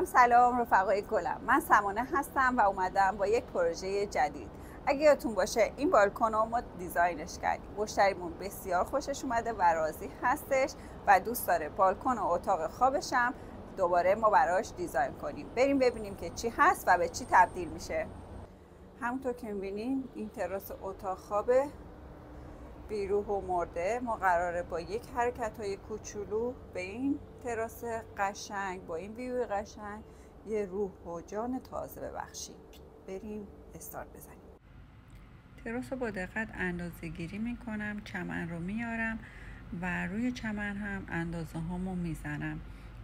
سلام رفقای گلم، من سمانه هستم و اومدم با یک پروژه جدید. اگه یادتون باشه این بالکن رو ما دیزاینش کردیم، مشتریمون بسیار خوشش اومده و راضی هستش و دوست داره بالکن و اتاق خوابش هم دوباره ما براش دیزاین کنیم. بریم ببینیم که چی هست و به چی تبدیل میشه. همونطور که میبینین این تراس اتاق خوابه بیروح و مرده. ما قراره با یک حرکت های کوچولو به این تراس قشنگ با این ویو قشنگ یه روح و جان تازه ببخشیم. بریم استارت بزنیم. تراس رو با دقت اندازه گیری میکنم، چمن رو میارم و روی چمن هم اندازه هامو میزنم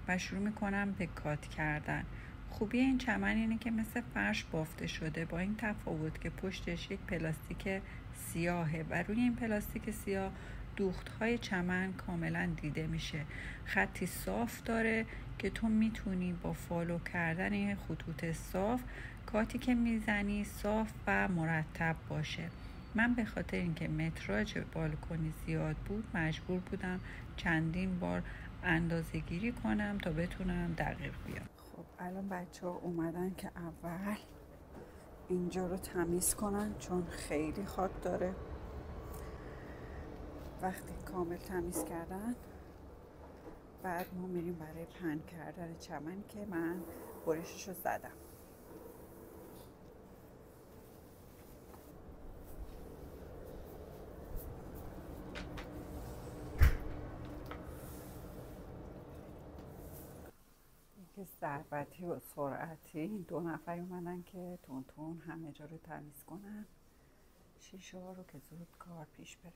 و شروع میکنم به کات کردن. خوبی این چمن اینه که مثل فرش بافته شده، با این تفاوت که پشتش یک پلاستیک سیاهه و روی این پلاستیک سیاه دوختهای چمن کاملا دیده میشه. خطی صاف داره که تو میتونی با فالو کردن این خطوط صاف کاتی که میزنی صاف و مرتب باشه. من به خاطر اینکه متراژ بالکنی زیاد بود مجبور بودم چندین بار اندازه گیری کنم تا بتونم دقیق بیام. خب الان بچه ها اومدن که اول اینجا رو تمیز کنن چون خیلی خاک داره. وقتی کامل تمیز کردن بعد ما میریم برای پهن کردن چمن که من برشش رو زدم. یکی ضربتی و سرعتی این دو نفری اومدن که تون همه جا رو تمیز کنن، شیشه ها رو که زود کار پیش بره.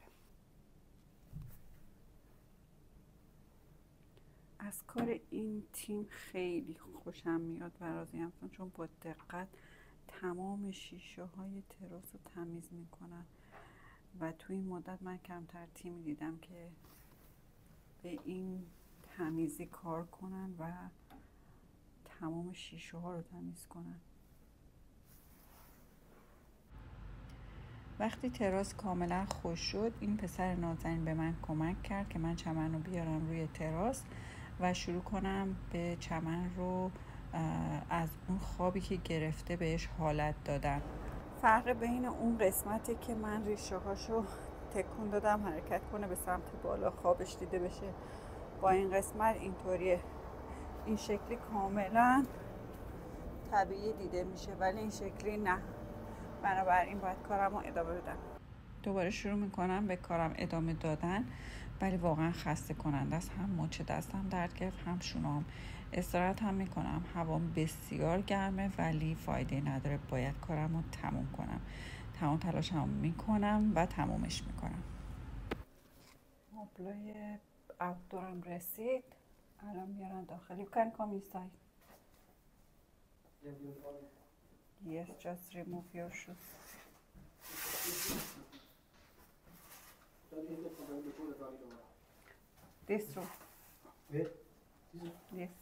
از کار این تیم خیلی خوشم میاد و راضی هستم چون با دقت تمام شیشه های تراس رو تمیز میکنن و توی این مدت من کمتر تیمی دیدم که به این تمیزی کار کنن و تمام شیشه ها رو تمیز کنن. وقتی تراس کاملا خوش شد این پسر نازنین به من کمک کرد که من چمن رو بیارم روی تراس و شروع کنم به چمن رو از اون خوابی که گرفته بهش حالت دادن. فرق بین اون قسمتی که من ریشه هاشو تکون دادم حرکت کنه به سمت بالا خوابش دیده بشه با این قسمت اینطوریه. این شکلی کاملا طبیعی دیده میشه ولی این شکلی نه. بنابراین باید کارم رو ادامه بدم. دوباره شروع میکنم به کارم ادامه دادن ولی واقعا خسته کننده است. هم مچ دستم درد گرفت هم شونام. استراحت هم میکنم. هوام بسیار گرمه ولی فایده نداره، باید کارم رو تموم کنم. تمام تلاشم میکنم و تمومش میکنم. مبلای آوتدورم رسید، الان میارن داخل. You can come inside. Yes, just remove your shoes. This room. Yes.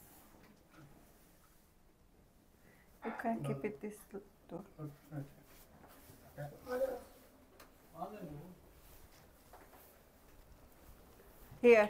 You can keep it this door. Here.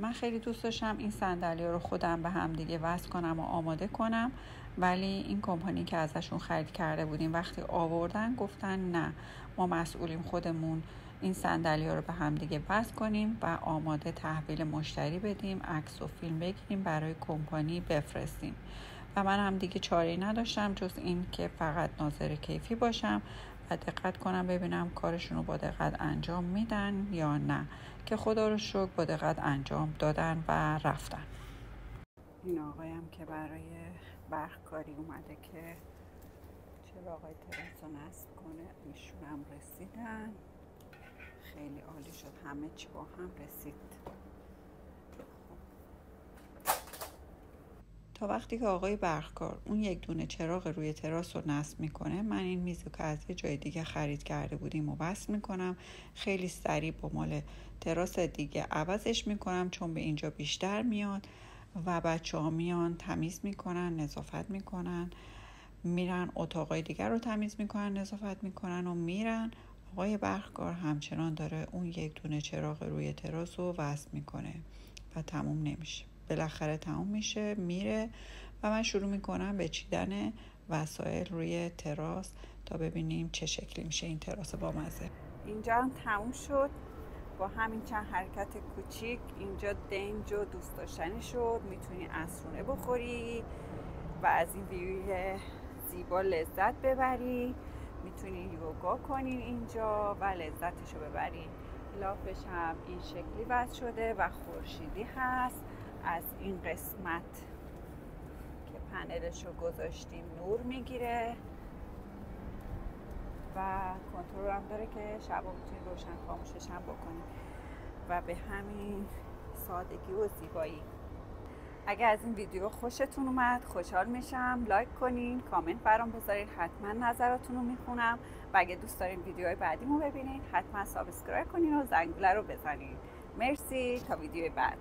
من خیلی دوست داشتم این صندلی‌ها رو خودم به هم دیگه وصل کنم و آماده کنم ولی این کمپانی که ازشون خرید کرده بودیم وقتی آوردن گفتن نه، ما مسئولیم خودمون این صندلی‌ها رو به هم دیگه وصل کنیم و آماده تحویل مشتری بدیم، عکس و فیلم بگیریم برای کمپانی بفرستیم. و من هم دیگه چاره‌ای نداشتم جز این که فقط ناظر کیفی باشم و دقت کنم ببینم کارشون رو با دقت انجام میدن یا نه، که خدا رو شکر با دقت انجام دادن و رفتن. این آقایم که برای برقکاری اومده که چراغای تراس رو نصب کنه، ایشون هم رسیدن. خیلی عالی شد، همه چی با هم رسید. تا وقتی که آقای برقکار اون یک دونه چراغ روی تراس رو نصب میکنه، من این میز رو که از یه جای دیگه خرید کرده بودیم و بس میکنم. خیلی سریع با مال تراس دیگه عوضش میکنم چون به اینجا بیشتر میاد و بچه ها میان تمیز میکنن، نظافت میکنن، میرن اتاقای دیگر رو تمیز میکنن، نظافت میکنن و میرن. آقای برقکار همچنان داره اون یک دونه چراغ روی تراس رو وصل میکنه و تموم نمیشه. بالاخره تموم میشه، میره و من شروع میکنم به چیدن وسایل روی تراس تا ببینیم چه شکلی میشه این تراس با مزه. اینجا هم تموم شد با همین چند حرکت کوچیک. اینجا دنج و دوست داشتنی شد، میتونی عصرونه بخوری و از این ویوی زیبا لذت ببری. میتونی یوگا کنین اینجا و لذتشو ببرین. لافش هم این شکلی وصل شده و خورشیدی هست. از این قسمت که پنلش رو گذاشتیم نور میگیره و کنترل هم داره که شبا میتونید روشن خاموشش هم بکنید و به همین سادگی و زیبایی. اگه از این ویدیو خوشتون اومد خوشحال میشم لایک کنین، کامنت برام بذارین، حتما نظراتون رو میخونم و اگه دوست دارین ویدیوهای بعدیمو ببینین حتما سابسکرایب کنین و زنگوله رو بزنین. مرسی، تا ویدیو بعد.